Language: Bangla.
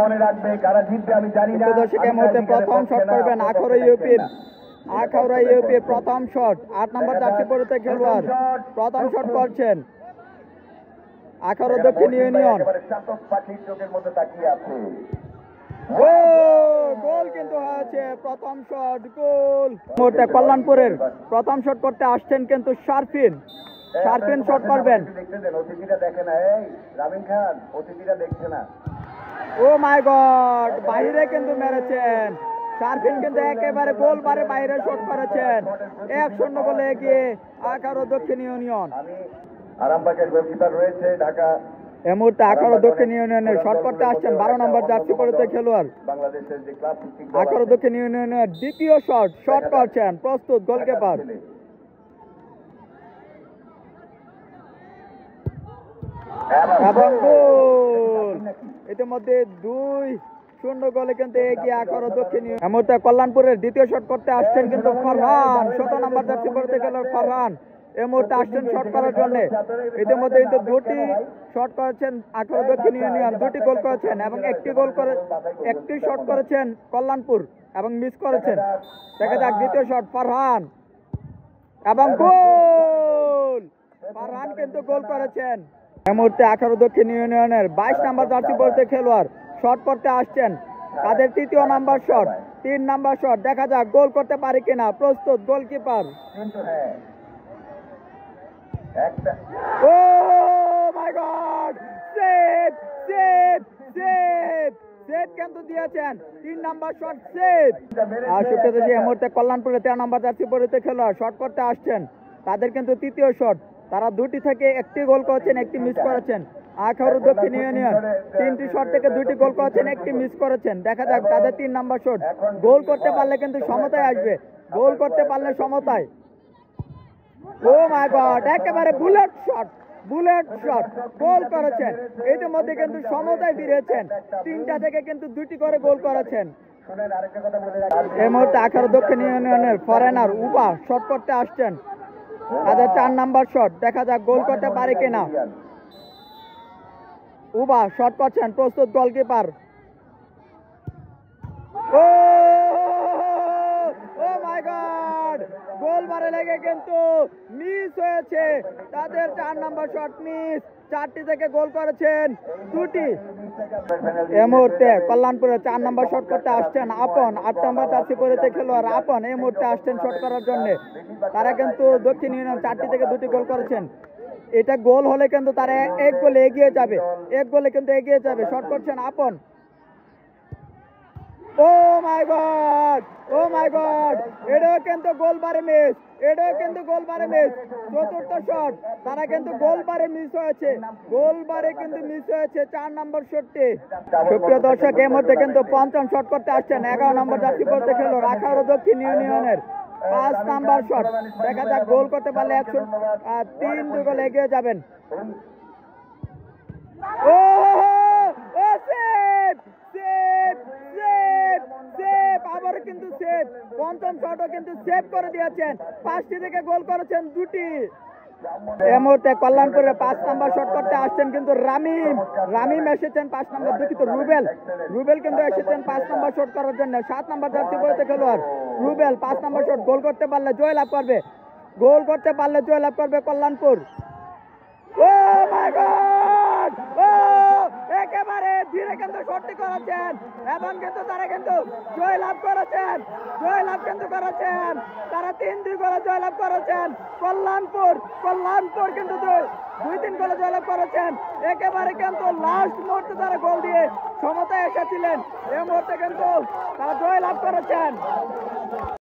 মনে রাখবে কারা জিতবে আমি জানি না। দর্শকের মধ্যে প্রথম শট করবেন আখাউড়া ইউপির প্রথম শট 8 নম্বর জার্সি পরিহিত খেলোয়াড় প্রথম শট করছেন আখাউড়া দক্ষিণ ইউনিয়ন। পাখির চোখের মধ্যে তাকিয়ে আছে। গোল কিন্তু হয়েছে, প্রথম শট গোল। মুহূর্তে কল্যাণপুরের প্রথম শট করতে আসছেন কিন্তু শারফিন শট করবেন। অতিথিরা দেখে না, এই রামিন খান অতিথিরা দেখছে না। ও মাই গড, বাইরে কিন্তু মেরেছেন শারফিন, কিন্তু একেবারে গোল বারে বাইরে শট করেছেন। 1-0 গোলে এগিয়ে আখাউড়া দক্ষিণ ইউনিয়ন। আরামবাগের গোলকিপার রয়েছে ঢাকা। এই মুহূর্তে আখাউড়া দক্ষিণ ইউনিয়নের শট করতে আসছেন 12 নম্বর জার্সি পরিহিত খেলোয়াড় বাংলাদেশের যে ক্লাব আখাউড়া দক্ষিণ ইউনিয়নের দ্বিতীয় শট করছেন প্রস্তুত গোলকিপার। এবং গোল, ইতিমধ্যে 2-0 গোলে কিন্তু এগিয়ে আখাউড়া দক্ষিণ ইউনিয়ন। এই মুহূর্তে কল্যাণপুরের দ্বিতীয় শট করতে আসছেন কিন্তু ফারহান 17 নম্বর জার্সি পরিহিত খেলোয়াড় ফারহান এই মুহূর্তে আসছেন শট করার জন্য। ইতিমধ্যে কিন্তু 2টি শট করেছেন আখাউড়া দক্ষিণ ইউনিয়ন, 2টি গোল করেছেন এবং একটি শট করেছেন কল্যাণপুর এবং মিস করেছেন। দেখা যাক দ্বিতীয় শট ফারহান এবং গোল, ফারহান কিন্তু গোল করেছেন। এই মুহূর্তে আখাউড়া দক্ষিণ ইউনিয়নের 22 নম্বর জার্সি পরিহিত খেলোয়াড় শট করতে আসছেন, তাদের তৃতীয় নাম্বার শট, 3 নাম্বার শট। দেখা যাক গোল করতে পারে কিনা, প্রস্তুত গোলকিপার। ও মাই গড, সেভ কিন্তু দিয়েছেন, 3 নাম্বার শট সেভ। আর সুপ্রদর্শী এই মুহূর্তে কল্যাণপুরে 13 নাম্বার জার্সি পরিহিত খেলোয়াড় শট করতে আসছেন, তাদের কিন্তু তৃতীয় শট, তারা 2টি থেকে 1টি গোল করেছেন, 1টি মিস করেছেন। আখাউড়া দক্ষিণ ইউনিয়ন 3টি শট থেকে 2টি গোল করেছেন, 1টি মিস করেছেন। দেখা যাক তাদের 3 নাম্বার শট, গোল করতে পারলে কিন্তু সমতায় আসবে, গোল করতে পারলে সমতায়। ও মাই গড, একেবারে বুলেট শট গোল করেছেন। ইতিমধ্যে কিন্তু সমতায় ফিরেছেন, 3টা থেকে কিন্তু 2টি করে গোল করেছেন। এই মুহূর্তে আখাউড়া দক্ষিণ ইউনিয়নের ফরেনার উবা শট করতে আসছেন, তাদের 4 নাম্বার শট। দেখা যাক গোল করতে পারে কিনা। উবা শট করছেন, প্রস্তুত গোলকিপার। ও মাই গড, গোল বারে লেগে কিন্তু মিস হয়েছে, তাদের 4 নাম্বার শট মিস। 4টি থেকে গোল করেছেন 2টি। এই মুহূর্তে কল্যাণপুরে 4 নাম্বার শট করতে আসছেন আপন, 8 নাম্বার জার্সি পরিহিত খেলোয়াড় আপন এই মুহূর্তে আসছেন শট করার জন্য। তারা কিন্তু দক্ষিণ ইউনিয়ন 4টি থেকে 2টি গোল করেছেন। এটা গোল হলে কিন্তু তারা 1 গোলে এগিয়ে যাবে, 1 গোলে কিন্তু এগিয়ে যাবে। শট করছেন আপন। ও মাই গড, এটাও কিন্তু গোল বারে মিস, চতুর্থ শট, তারা কিন্তু গোল বারে মিস হয়েছে, 4 নম্বর শটটি। সুপ্রিয় দর্শক, এই মুহূর্তে কিন্তু পঞ্চম শট করতে আসছেন 11 নম্বর জার্সি পরিহিত খেলোয়াড় আখাউড়া দক্ষিণ ইউনিয়নের 5 নাম্বার শট। দেখা যাক গোল করতে পারলে 3-2 গোলে এগিয়ে যাবেন। ও আবারও কিন্তু সেভ, পঞ্চম শটও কিন্তু সেভ করে দিয়েছেন। 5টি থেকে গোল করেছেন 2টি। এই মুহূর্তে কল্যাণপুরে 5 নাম্বার শট করতে আসছেন কিন্তু রামিম এসেছেন 5 নাম্বার, দুঃখিত রুবেল কিন্তু এসেছেন 5 নাম্বার শট করার জন্য। 7 নাম্বার জার্সি পরিহিত খেলোয়াড় রুবেল 5 নাম্বার শট, গোল করতে পারলে জয়লাভ করবে কল্যাণপুর। ও মাই গড, একেবারে ধীরে কিন্তু শটটি করেছেন এবং কিন্তু তারা কিন্তু জয়লাভ করেছেন, তারা 3-2 গোলে জয়লাভ করেছেন। কল্যাণপুর কিন্তু 2-3 গোলে জয়লাভ করেছেন। একেবারে কিন্তু লাস্ট মুহূর্তে তারা গোল দিয়ে সমতায় এসেছিলেন, এই মুহূর্তে কিন্তু তারা জয়লাভ করেছেন।